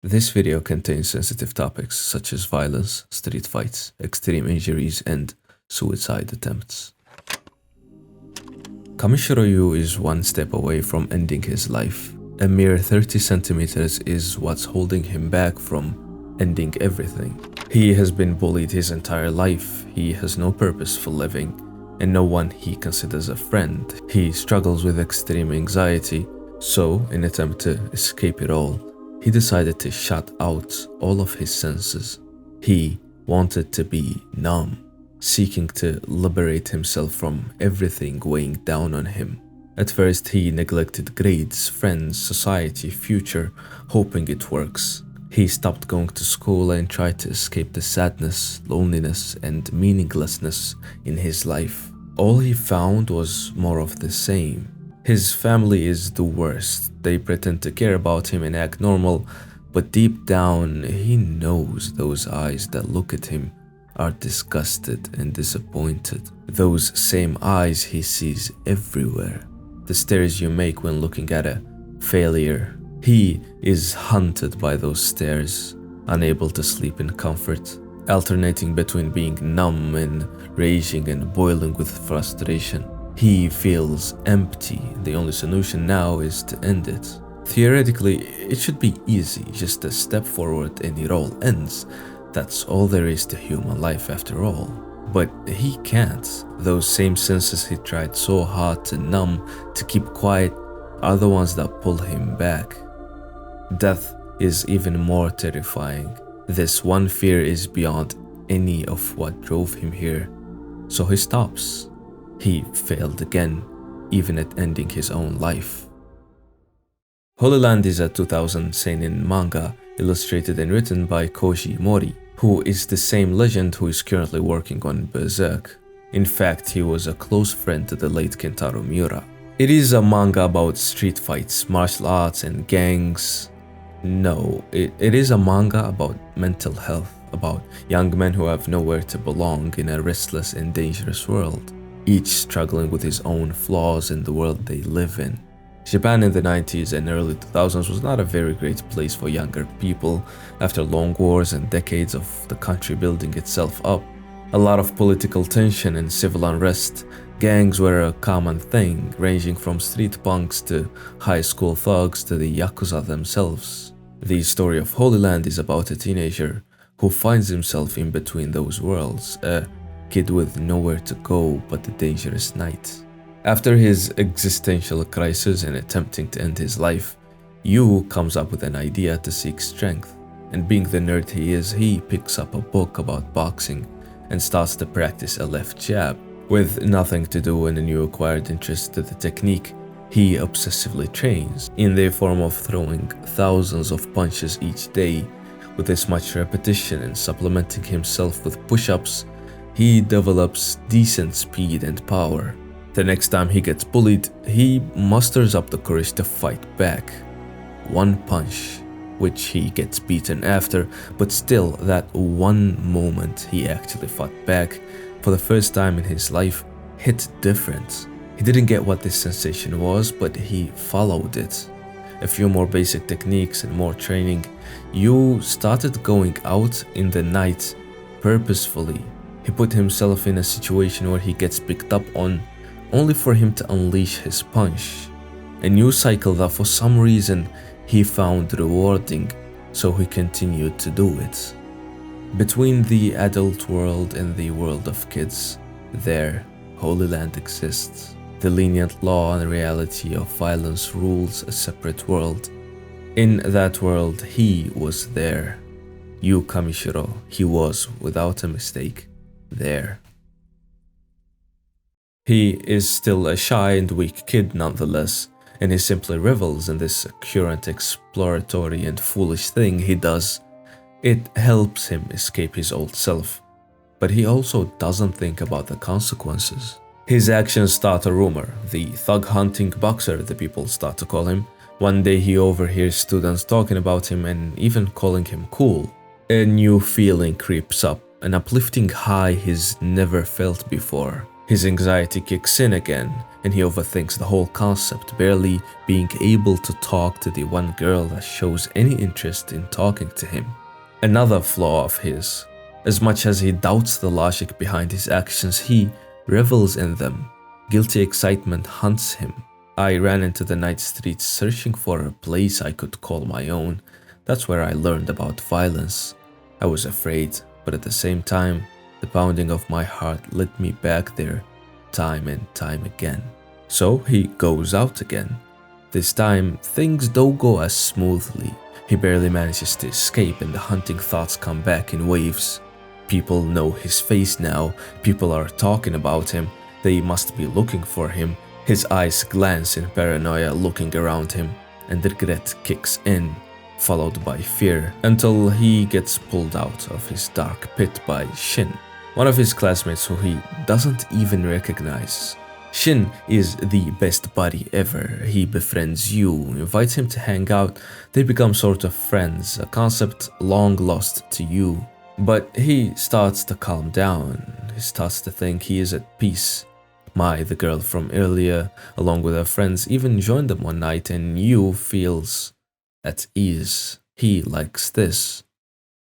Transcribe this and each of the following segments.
This video contains sensitive topics such as violence, street fights, extreme injuries, and suicide attempts. Kamishiro Yu is one step away from ending his life. A mere 30 centimeters is what's holding him back from ending everything. He has been bullied his entire life, he has no purpose for living, and no one he considers a friend. He struggles with extreme anxiety, so in an attempt to escape it all, he decided to shut out all of his senses. He wanted to be numb, seeking to liberate himself from everything weighing down on him. At first, he neglected grades, friends, society, future, hoping it works. He stopped going to school and tried to escape the sadness, loneliness, and meaninglessness in his life. All he found was more of the same. His family is the worst. They pretend to care about him and act normal, but deep down, he knows those eyes that look at him are disgusted and disappointed. Those same eyes he sees everywhere. The stares you make when looking at a failure. He is hunted by those stares, unable to sleep in comfort, alternating between being numb and raging and boiling with frustration. He feels empty. The only solution now is to end it. Theoretically, it should be easy, just a step forward and it all ends. That's all there is to human life after all. But he can't. Those same senses he tried so hard to numb, to keep quiet, are the ones that pull him back. Death is even more terrifying. This one fear is beyond any of what drove him here. So he stops. He failed again, even at ending his own life. Holyland is a 2000 seinen manga illustrated and written by Koji Mori, who is the same legend who is currently working on Berserk. In fact, he was a close friend to the late Kentaro Miura. It is a manga about street fights, martial arts, and gangs. No, it is a manga about mental health, about young men who have nowhere to belong in a restless and dangerous world, each struggling with his own flaws in the world they live in. Japan in the 90s and early 2000s was not a very great place for younger people after long wars and decades of the country building itself up. A lot of political tension and civil unrest. Gangs were a common thing, ranging from street punks to high school thugs to the Yakuza themselves. The story of Holyland is about a teenager who finds himself in between those worlds, a kid with nowhere to go but the dangerous night. After his existential crisis and attempting to end his life, Yu comes up with an idea to seek strength, and being the nerd he is, he picks up a book about boxing and starts to practice a left jab. With nothing to do and a new acquired interest to the technique, he obsessively trains, in the form of throwing thousands of punches each day. With this much repetition and supplementing himself with push-ups, he develops decent speed and power. The next time he gets bullied, he musters up the courage to fight back. One punch, which he gets beaten after, but still that one moment he actually fought back for the first time in his life hit different. He didn't get what this sensation was, but he followed it. A few more basic techniques and more training, Yu started going out in the night purposefully. He put himself in a situation where he gets picked up on, only for him to unleash his punch. A new cycle that for some reason he found rewarding, so he continued to do it. Between the adult world and the world of kids, there, Holyland exists. The lenient law and reality of violence rules a separate world. In that world, he was there. Yu Kamishiro, he was, without a mistake, there. He is still a shy and weak kid nonetheless, and he simply revels in this current exploratory and foolish thing he does. It helps him escape his old self, but he also doesn't think about the consequences. His actions start a rumor, the thug-hunting boxer the people start to call him. One day he overhears students talking about him and even calling him cool. A new feeling creeps up, an uplifting high he's never felt before. His anxiety kicks in again, and he overthinks the whole concept, barely being able to talk to the one girl that shows any interest in talking to him. Another flaw of his. As much as he doubts the logic behind his actions, he revels in them. Guilty excitement hunts him. I ran into the night streets searching for a place I could call my own. That's where I learned about violence. I was afraid, but at the same time, the pounding of my heart led me back there time and time again. So he goes out again. This time, things don't go as smoothly. He barely manages to escape and the hunting thoughts come back in waves. People know his face now. People are talking about him. They must be looking for him. His eyes glance in paranoia, looking around him, and regret kicks in, followed by fear, until he gets pulled out of his dark pit by Shin, one of his classmates who he doesn't even recognize. Shin is the best buddy ever. He befriends you, invites him to hang out. They become sort of friends, a concept long lost to you. But he starts to calm down. He starts to think he is at peace. Mai, the girl from earlier, along with her friends, even joined them one night, and Yu feels at ease. He likes this.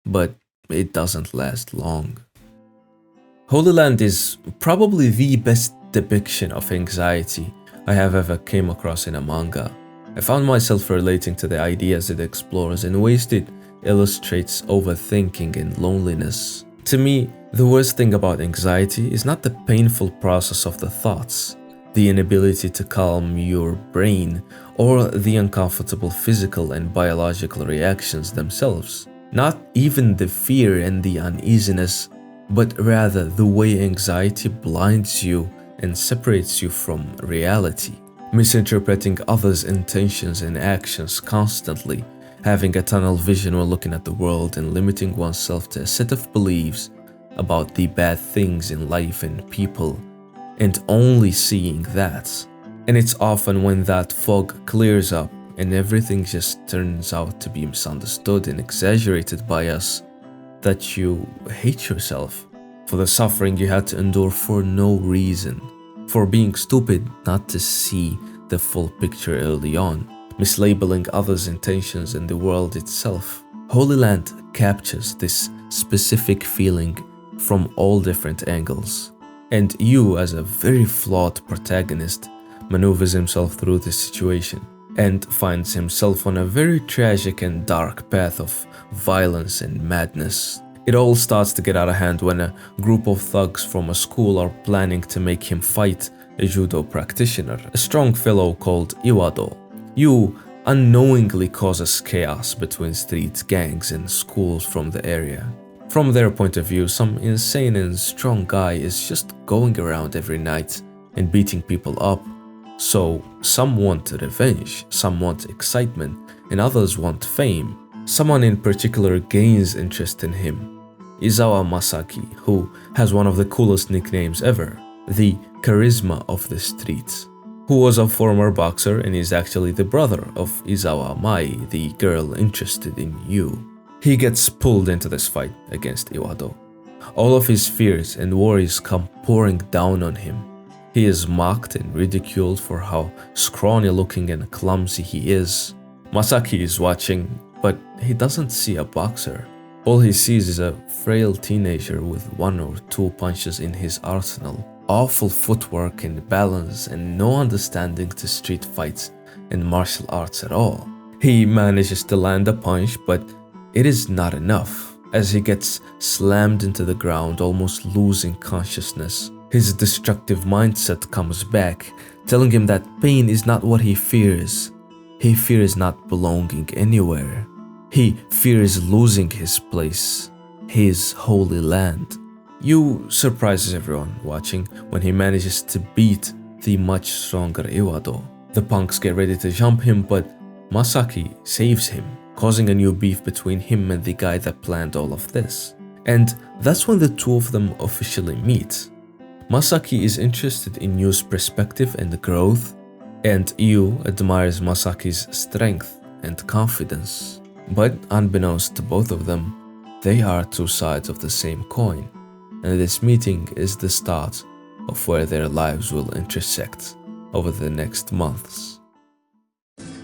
But it doesn't last long. Holyland is probably the best depiction of anxiety I have ever came across in a manga. I found myself relating to the ideas it explores in ways it illustrates overthinking and loneliness. To me, the worst thing about anxiety is not the painful process of the thoughts, the inability to calm your brain, or the uncomfortable physical and biological reactions themselves. Not even the fear and the uneasiness, but rather the way anxiety blinds you and separates you from reality. Misinterpreting others' intentions and actions constantly, having a tunnel vision when looking at the world, and limiting oneself to a set of beliefs about the bad things in life and people, and only seeing that. And it's often when that fog clears up and everything just turns out to be misunderstood and exaggerated by us, that you hate yourself for the suffering you had to endure for no reason, for being stupid not to see the full picture early on, mislabeling others' intentions and the world itself. Holyland captures this specific feeling from all different angles, and you, as a very flawed protagonist, maneuvers himself through this situation and finds himself on a very tragic and dark path of violence and madness. It all starts to get out of hand when a group of thugs from a school are planning to make him fight a judo practitioner, a strong fellow called Ivado. You unknowingly causes chaos between street gangs and schools from the area. From their point of view, some insane and strong guy is just going around every night and beating people up. So some want revenge, some want excitement, and others want fame. Someone in particular gains interest in him, Izawa Masaki, who has one of the coolest nicknames ever, the Charisma of the Streets, who was a former boxer and is actually the brother of Izawa Mai, the girl interested in you. He gets pulled into this fight against Ivado. All of his fears and worries come pouring down on him. He is mocked and ridiculed for how scrawny looking and clumsy he is. Masaki is watching, but he doesn't see a boxer. All he sees is a frail teenager with 1 or 2 punches in his arsenal, awful footwork and balance, and no understanding to street fights and martial arts at all. He manages to land a punch, but it is not enough, as he gets slammed into the ground, almost losing consciousness. His destructive mindset comes back, telling him that pain is not what he fears. He fears not belonging anywhere. He fears losing his place, his holy land. Yu surprises everyone watching when he manages to beat the much stronger Ivado. The punks get ready to jump him, but Masaki saves him, causing a new beef between him and the guy that planned all of this. And that's when the two of them officially meet. Masaki is interested in Yu's perspective and growth, and Yu admires Masaki's strength and confidence. But unbeknownst to both of them, they are two sides of the same coin, and this meeting is the start of where their lives will intersect over the next months.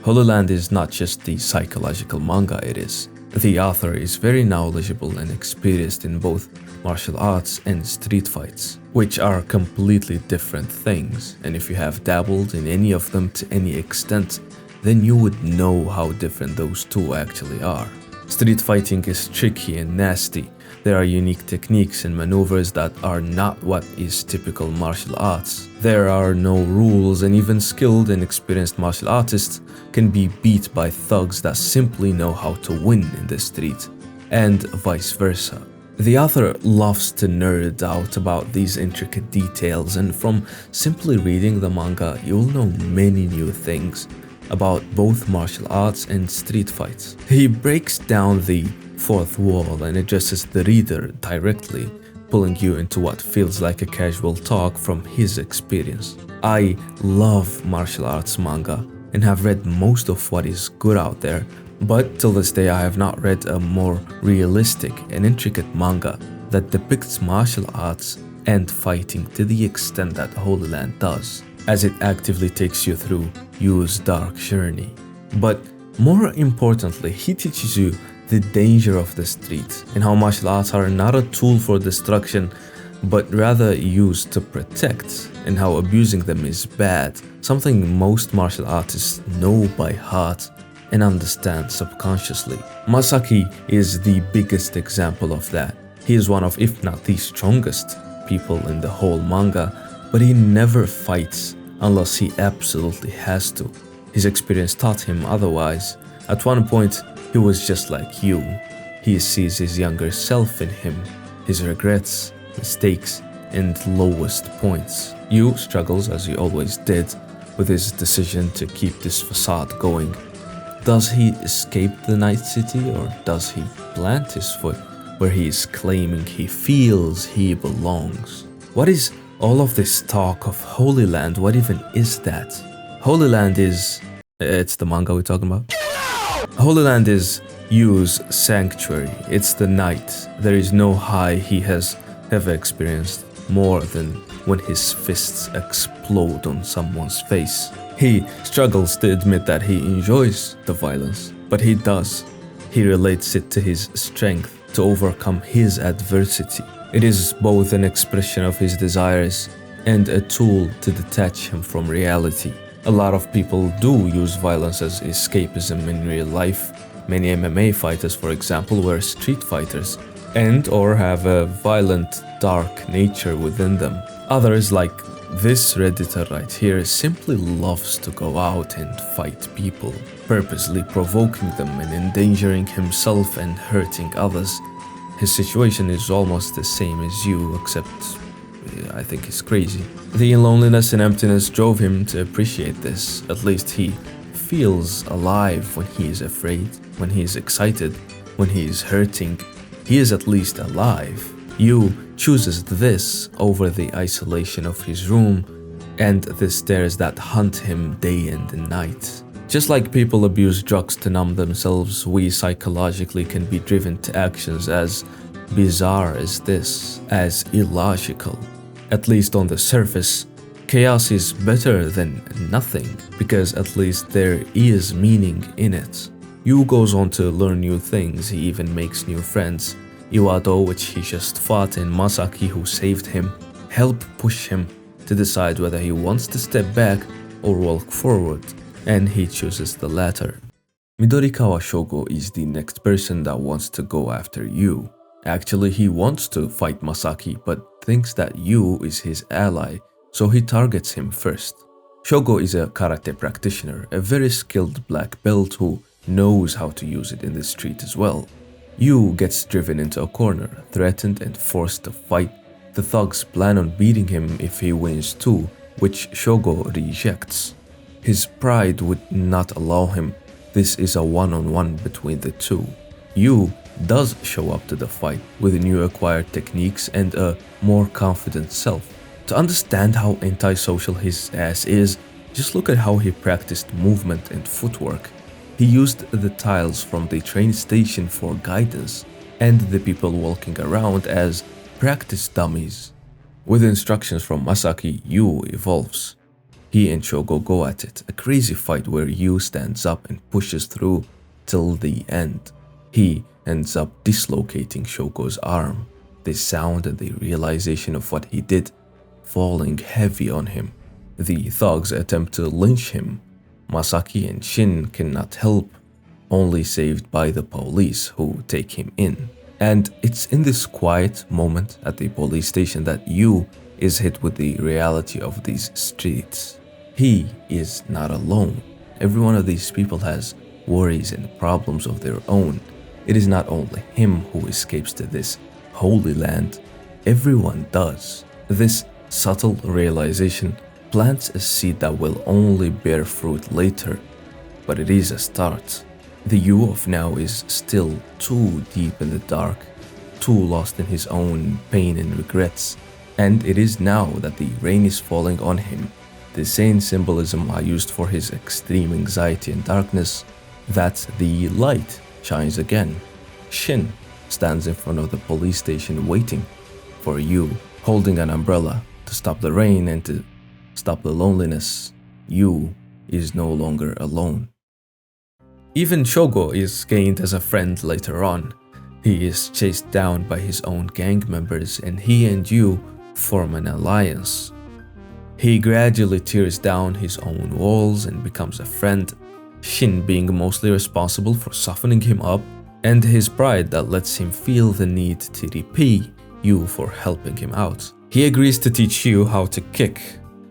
Holyland is not just the psychological manga it is. The author is very knowledgeable and experienced in both martial arts and street fights, which are completely different things, and if you have dabbled in any of them to any extent, then you would know how different those two actually are. Street fighting is tricky and nasty. There are unique techniques and maneuvers that are not what is typical martial arts. There are no rules, and even skilled and experienced martial artists can be beat by thugs that simply know how to win in the street, and vice versa. The author loves to nerd out about these intricate details, and from simply reading the manga, you'll know many new things about both martial arts and street fights. He breaks down the fourth wall and addresses the reader directly, pulling you into what feels like a casual talk from his experience. I love martial arts manga and have read most of what is good out there, but till this day I have not read a more realistic and intricate manga that depicts martial arts and fighting to the extent that Holyland does, as it actively takes you through Yu's dark journey. But more importantly, he teaches you the danger of the street and how martial arts are not a tool for destruction, but rather used to protect, and how abusing them is bad, something most martial artists know by heart and understand subconsciously. Masaki is the biggest example of that. He is one of, if not the strongest people in the whole manga, but he never fights unless he absolutely has to. His experience taught him otherwise. At one point, he was just like you. He sees his younger self in him, his regrets, mistakes, and lowest points. Yu struggles, as he always did, with his decision to keep this facade going. Does he escape the Night City, or does he plant his foot where he is claiming he feels he belongs? What is all of this talk of Holyland? What even is that? Holyland is... It's the manga we're talking about? Holyland is Yu's sanctuary. It's the night. There is no high he has ever experienced more than when his fists explode on someone's face. He struggles to admit that he enjoys the violence, but he does. He relates it to his strength to overcome his adversity. It is both an expression of his desires and a tool to detach him from reality. A lot of people do use violence as escapism in real life. Many MMA fighters, for example, were street fighters and or have a violent, dark nature within them. Others, like this Redditor right here, simply loves to go out and fight people, purposely provoking them and endangering himself and hurting others. His situation is almost the same as you, except I think he's crazy. The loneliness and emptiness drove him to appreciate this. At least he feels alive when he is afraid, when he is excited, when he is hurting. He is at least alive. Yu chooses this over the isolation of his room and the stares that hunt him day and night. Just like people abuse drugs to numb themselves, we psychologically can be driven to actions as bizarre as this, as illogical. At least on the surface, chaos is better than nothing, because at least there is meaning in it. Yu goes on to learn new things. He even makes new friends. Ivado, which he just fought, and Masaki, who saved him, help push him to decide whether he wants to step back or walk forward, and he chooses the latter. Midorikawa Shogo is the next person that wants to go after Yu. Actually, he wants to fight Masaki, but thinks that Yu is his ally, so he targets him first. Shogo is a karate practitioner, a very skilled black belt who knows how to use it in the street as well. Yu gets driven into a corner, threatened and forced to fight. The thugs plan on beating him if he wins too, which Shogo rejects. His pride would not allow him. This is a one-on-one between the two. Yu does show up to the fight with new acquired techniques and a more confident self. To understand how antisocial his ass is, just look at how he practiced movement and footwork. He used the tiles from the train station for guidance, and the people walking around as practice dummies. With instructions from Masaki, Yu evolves. He and Shogo go at it, a crazy fight where Yu stands up and pushes through till the end. He ends up dislocating Shogo's arm. The sound and the realization of what he did falling heavy on him. The thugs attempt to lynch him. Masaki and Shin cannot help, only saved by the police who take him in. And it's in this quiet moment at the police station that Yu is hit with the reality of these streets. He is not alone. Every one of these people has worries and problems of their own. It is not only him who escapes to this Holyland. Everyone does. This subtle realization plants a seed that will only bear fruit later, but it is a start. The Yu of now is still too deep in the dark, too lost in his own pain and regrets, and it is now that the rain is falling on him, the same symbolism I used for his extreme anxiety and darkness, that the light shines again. Shin stands in front of the police station waiting for Yu, holding an umbrella to stop the rain and to stop the loneliness. Yu is no longer alone. Even Shogo is gained as a friend later on. He is chased down by his own gang members and he and Yu form an alliance. He gradually tears down his own walls and becomes a friend, Shin being mostly responsible for softening him up, and his pride that lets him feel the need to repay Yu for helping him out. He agrees to teach Yu how to kick,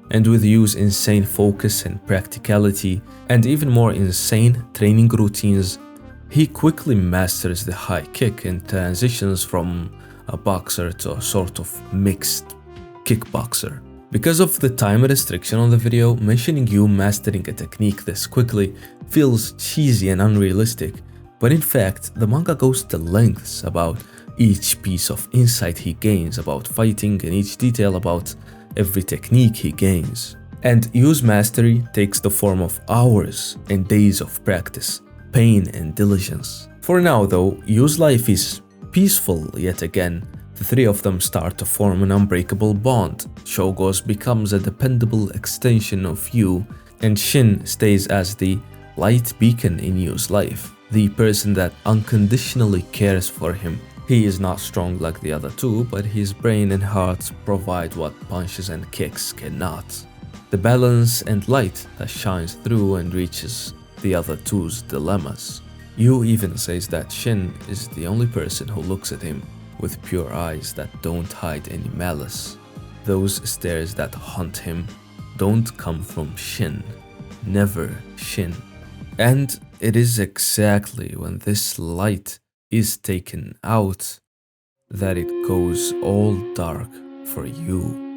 and with Yu's insane focus and practicality, and even more insane training routines, he quickly masters the high kick and transitions from a boxer to a sort of mixed kickboxer. Because of the time restriction on the video, mentioning Yu mastering a technique this quickly feels cheesy and unrealistic, but in fact, the manga goes to lengths about each piece of insight he gains about fighting and each detail about every technique he gains. And Yu's mastery takes the form of hours and days of practice, pain and diligence. For now though, Yu's life is peaceful yet again. The three of them start to form an unbreakable bond. Shogo's becomes a dependable extension of Yu, and Shin stays as the light beacon in Yu's life, the person that unconditionally cares for him. He is not strong like the other two, but his brain and heart provide what punches and kicks cannot. The balance and light that shines through and reaches the other two's dilemmas. Yu even says that Shin is the only person who looks at him with pure eyes that don't hide any malice. Those stares that haunt him don't come from Shin, never Shin. And it is exactly when this light is taken out that it goes all dark for Yu.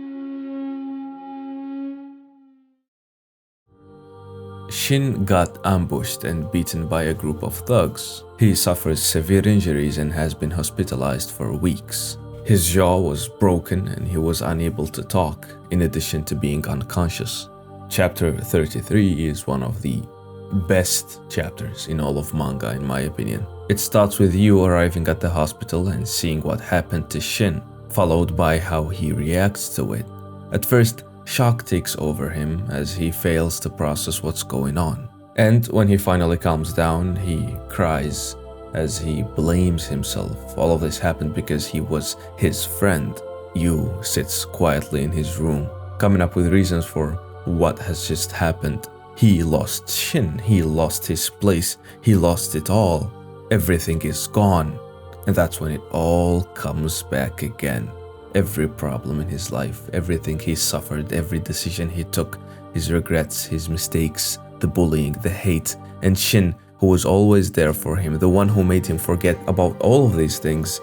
Shin got ambushed and beaten by a group of thugs. He suffers severe injuries and has been hospitalized for weeks. His jaw was broken and he was unable to talk, in addition to being unconscious. Chapter 33 is one of the best chapters in all of manga in my opinion. It starts with Yu arriving at the hospital and seeing what happened to Shin, followed by how he reacts to it. At first, shock takes over him as he fails to process what's going on. And when he finally calms down, he cries as he blames himself. All of this happened because he was his friend. Yu sits quietly in his room, coming up with reasons for what has just happened. He lost Shin, he lost his place, he lost it all. Everything is gone. And that's when it all comes back again. Every problem in his life, everything he suffered, every decision he took, his regrets, his mistakes, the bullying, the hate, and Shin, who was always there for him, the one who made him forget about all of these things,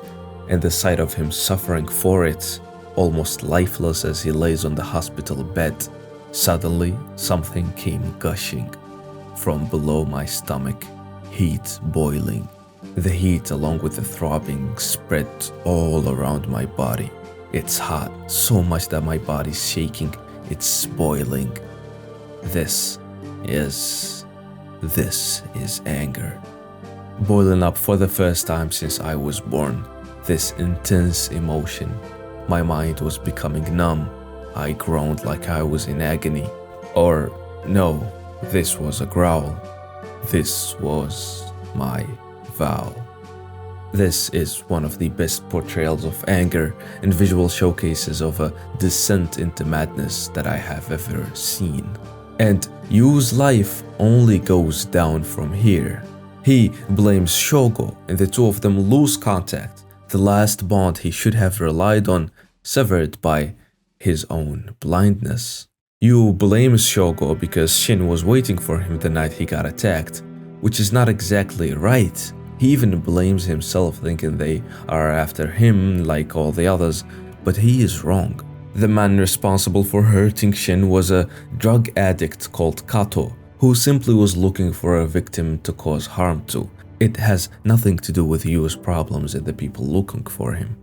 and the sight of him suffering for it, almost lifeless as he lays on the hospital bed. Suddenly, something came gushing from below my stomach, heat boiling. The heat, along with the throbbing, spread all around my body. It's hot, so much that my body's shaking, it's boiling. This is anger. Boiling up for the first time since I was born. This intense emotion. My mind was becoming numb. I groaned like I was in agony. Or, no, this was a growl. This was my vow. This is one of the best portrayals of anger and visual showcases of a descent into madness that I have ever seen. And Yu's life only goes down from here. He blames Shogo and the two of them lose contact, the last bond he should have relied on, severed by his own blindness. Yu blames Shogo because Shin was waiting for him the night he got attacked, which is not exactly right. He even blames himself, thinking they are after him like all the others, but he is wrong. The man responsible for hurting Shin was a drug addict called Kato, who simply was looking for a victim to cause harm to. It has nothing to do with Yu's problems and the people looking for him.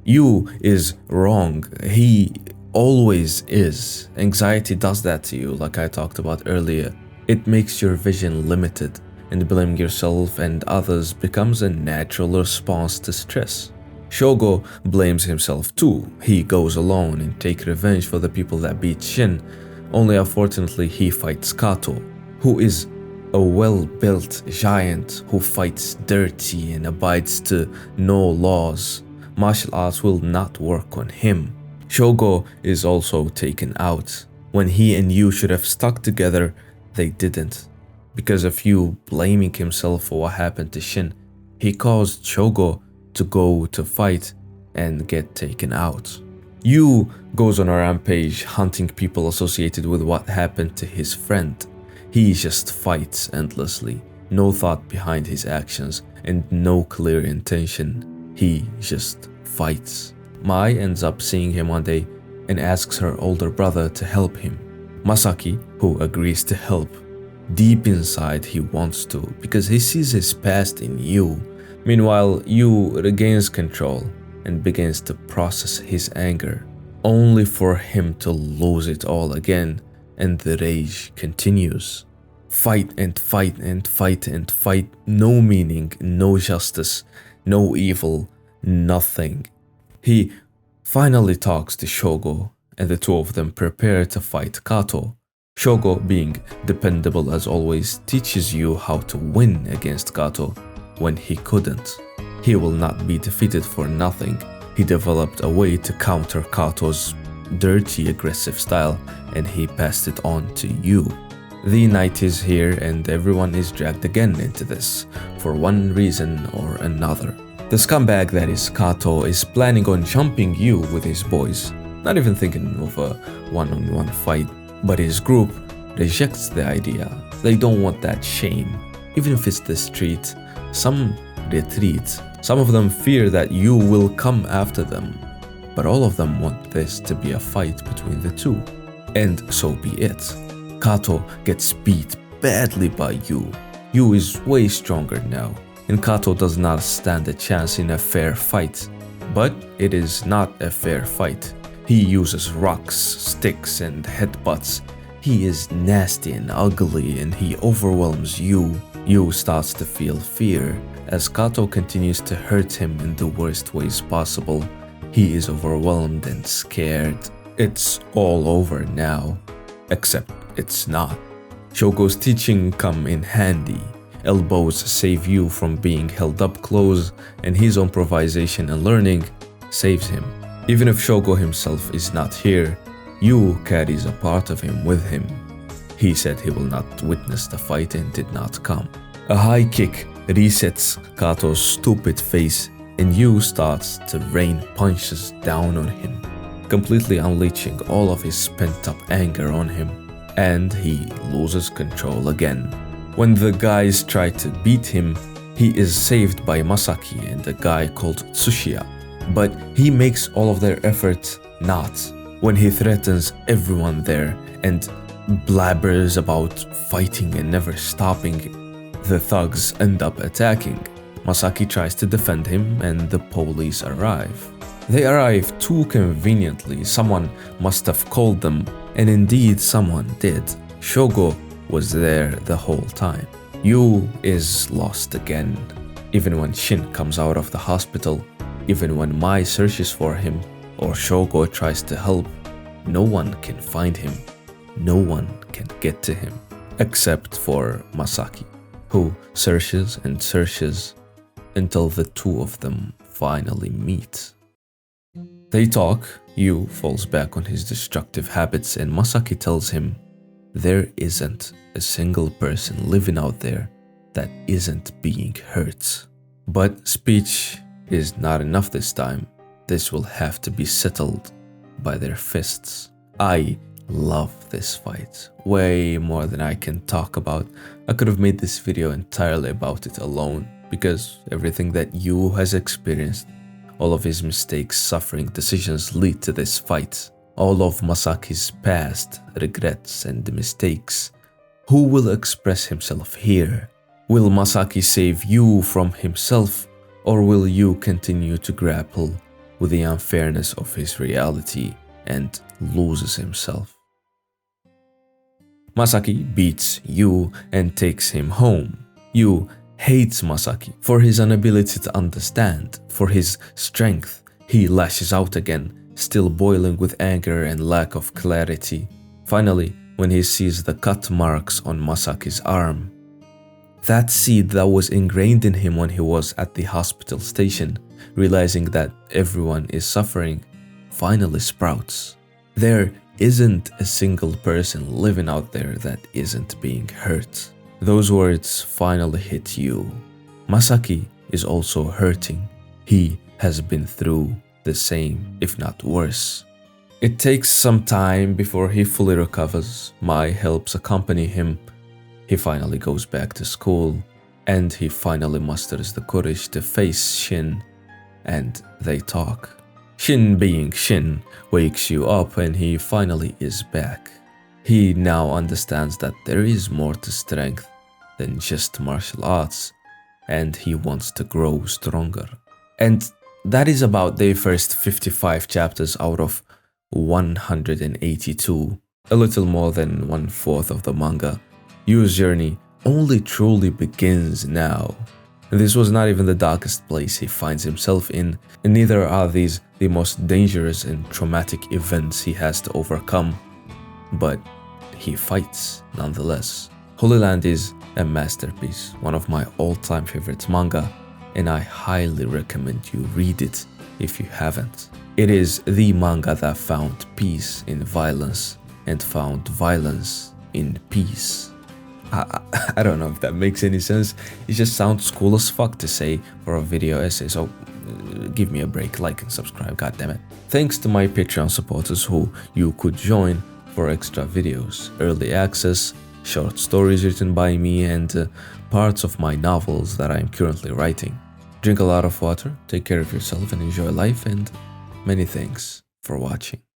Yu is wrong. He always is. Anxiety does that to you, like I talked about earlier. It makes your vision limited, and blaming yourself and others becomes a natural response to stress. Shogo blames himself too. He goes alone and takes revenge for the people that beat Shin, only unfortunately he fights Kato, who is a well-built giant who fights dirty and abides to no laws. Martial arts will not work on him. Shogo is also taken out. When he and Yu should have stuck together, they didn't. Because of Yu blaming himself for what happened to Shin, he caused Shogo to go to fight and get taken out. Yu goes on a rampage hunting people associated with what happened to his friend. He just fights endlessly, no thought behind his actions and no clear intention. He just fights. Mai ends up seeing him one day and asks her older brother to help him. Masaki, who agrees to help. Deep inside he wants to, because he sees his past in Yu. Meanwhile, Yu regains control and begins to process his anger, only for him to lose it all again, and the rage continues. Fight and fight and fight and fight, no meaning, no justice, no evil, nothing. He finally talks to Shogo, and the two of them prepare to fight Kato. Shogo, being dependable as always, teaches you how to win against Kato when he couldn't. He will not be defeated for nothing. He developed a way to counter Kato's dirty, aggressive style, and he passed it on to you. The night is here and everyone is dragged again into this, for one reason or another. The scumbag that is Kato is planning on jumping you with his boys, not even thinking of a one-on-one fight. But his group rejects the idea. They don't want that shame. Even if it's the street, some retreat. Some of them fear that you will come after them. But all of them want this to be a fight between the two. And so be it. Kato gets beat badly by Yu. Yu is way stronger now, and Kato does not stand a chance in a fair fight. But it is not a fair fight. He uses rocks, sticks, and headbutts. He is nasty and ugly, and he overwhelms Yu. Yu starts to feel fear as Kato continues to hurt him in the worst ways possible. He is overwhelmed and scared. It's all over now. Except it's not. Shogo's teaching come in handy. Elbows save Yu from being held up close, and his improvisation and learning saves him. Even if Shogo himself is not here, Yu carries a part of him with him. He said he will not witness the fight and did not come. A high kick resets Kato's stupid face, and Yu starts to rain punches down on him, completely unleashing all of his pent-up anger on him, and he loses control again. When the guys try to beat him, he is saved by Masaki and a guy called Tsushiya. But he makes all of their effort not. When he threatens everyone there and blabbers about fighting and never stopping, the thugs end up attacking. Masaki tries to defend him and the police arrive. They arrive too conveniently. Someone must have called them, and indeed someone did. Shogo was there the whole time. Yu is lost again. Even when Shin comes out of the hospital, even when Mai searches for him, or Shogo tries to help, no one can find him. No one can get to him, except for Masaki, who searches and searches until the two of them finally meet. They talk, Yu falls back on his destructive habits, and Masaki tells him there isn't a single person living out there that isn't being hurt. But speech is not enough this time. This will have to be settled by their fists. I love this fight way more than I can talk about. I could have made this video entirely about it alone, because everything that Yu has experienced, all of his mistakes, suffering, decisions lead to this fight. All of Masaki's past, regrets and mistakes. Who will express himself here? Will Masaki save Yu from himself, or will Yu continue to grapple with the unfairness of his reality and loses himself? Masaki beats Yu and takes him home. Yu hates Masaki for his inability to understand, for his strength. He lashes out again, still boiling with anger and lack of clarity. Finally, when he sees the cut marks on Masaki's arm, that seed that was ingrained in him when he was at the hospital station, realizing that everyone is suffering, finally sprouts. There isn't a single person living out there that isn't being hurt. Those words finally hit Yu. Masaki is also hurting. He has been through the same, if not worse. It takes some time before he fully recovers. Mai helps accompany him. He finally goes back to school, and he finally musters the courage to face Shin, and they talk. Shin, being Shin, wakes Yu up, and he finally is back. He now understands that there is more to strength than just martial arts, and he wants to grow stronger. And that is about the first 55 chapters out of 182, a little more than 1/4 of the manga. Yu's journey only truly begins now. This was not even the darkest place he finds himself in, and neither are these the most dangerous and traumatic events he has to overcome. But he fights nonetheless. Holyland is a masterpiece, one of my all-time favorite manga, and I highly recommend you read it if you haven't. It is the manga that found peace in violence and found violence in peace. I don't know if that makes any sense. It just sounds cool as fuck to say for a video essay, so give me a break, like and subscribe, goddammit. Thanks to my Patreon supporters who you could join for extra videos, early access, short stories written by me, and parts of my novels that I am currently writing. Drink a lot of water, take care of yourself and enjoy life, and many thanks for watching.